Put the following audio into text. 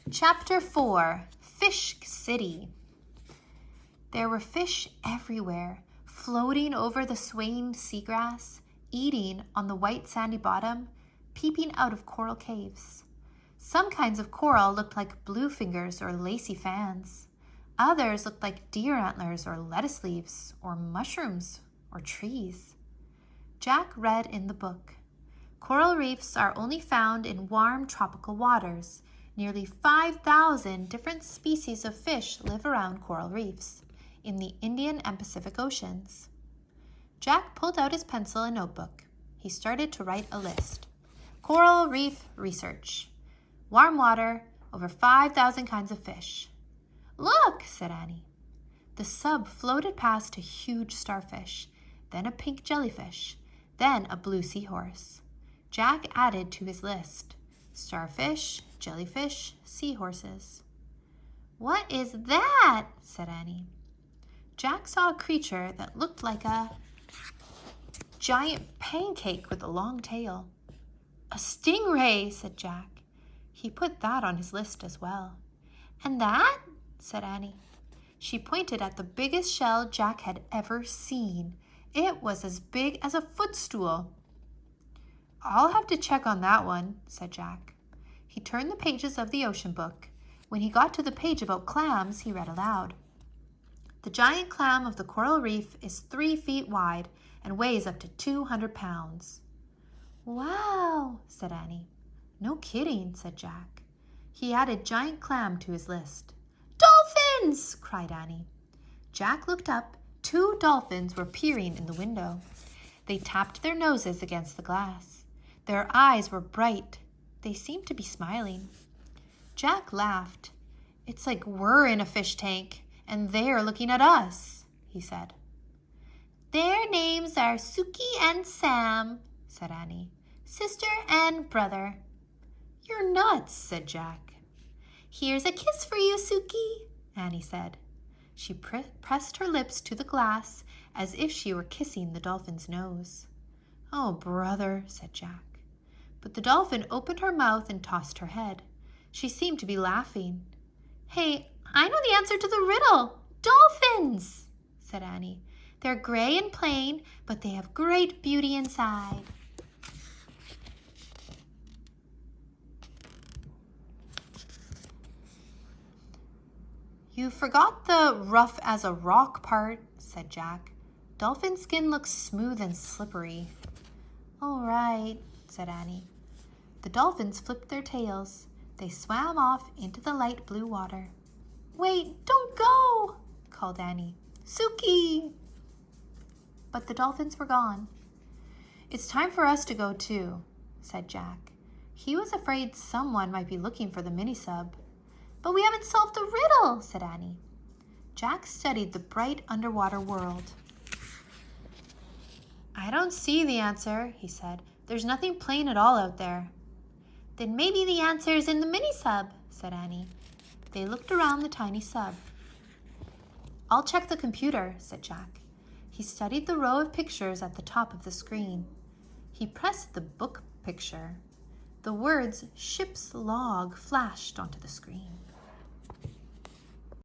Chapter 4, Fish City. There were fish everywhere, floating over the swaying seagrass, eating on the white sandy bottom, peeping out of coral caves. Some kinds of coral looked like blue fingers or lacy fans. Others looked like deer antlers or lettuce leaves or mushrooms or trees. Jack read in the book. Coral reefs are only found in warm tropical waters. Nearly 5,000 different species of fish live around coral reefs in the Indian and Pacific Oceans. Jack pulled out his pencil and notebook. He started to write a list. Coral reef research. Warm water, over 5,000 kinds of fish. Look, said Annie. The sub floated past a huge starfish, then a pink jellyfish, then a blue seahorse. Jack added to his list. Starfish, jellyfish, seahorses. What is that? Said Annie. Jack saw a creature that looked like a giant pancake with a long tail. A stingray, said Jack. He put that on his list as well. And that? Said Annie. She pointed at the biggest shell Jack had ever seen. It was as big as a footstool. I'll have to check on that one, said Jack. He turned the pages of the ocean book. When he got to the page about clams, he read aloud. The giant clam of the coral reef is 3 feet wide and weighs up to 200 pounds. Wow, said Annie. No kidding, said Jack. He added giant clam to his list. Dolphins! Cried Annie. Jack looked up. 2 dolphins were peering in the window. They tapped their noses against the glass. Their eyes were bright. They seemed to be smiling. Jack laughed. It's like we're in a fish tank, and they're looking at us, he said. Their names are Suki and Sam, said Annie. Sister and brother. You're nuts, said Jack. Here's a kiss for you, Suki, Annie said. She pressed her lips to the glass as if she were kissing the dolphin's nose. Oh, brother, said Jack. But the dolphin opened her mouth and tossed her head. She seemed to be laughing. Hey, I know the answer to the riddle. Dolphins, said Annie. They're gray and plain, but they have great beauty inside. You forgot the rough as a rock part, said Jack. Dolphin skin looks smooth and slippery. All right, said Annie. The dolphins flipped their tails. They swam off into the light blue water. Wait, don't go, called Annie. Suki! But the dolphins were gone. It's time for us to go too, said Jack. He was afraid someone might be looking for the mini-sub. But we haven't solved the riddle, said Annie. Jack studied the bright underwater world. I don't see the answer, he said. There's nothing plain at all out there. Then maybe the answer is in the mini-sub, said Annie. They looked around the tiny sub. I'll check the computer, said Jack. He studied the row of pictures at the top of the screen. He pressed the book picture. The words ship's log flashed onto the screen.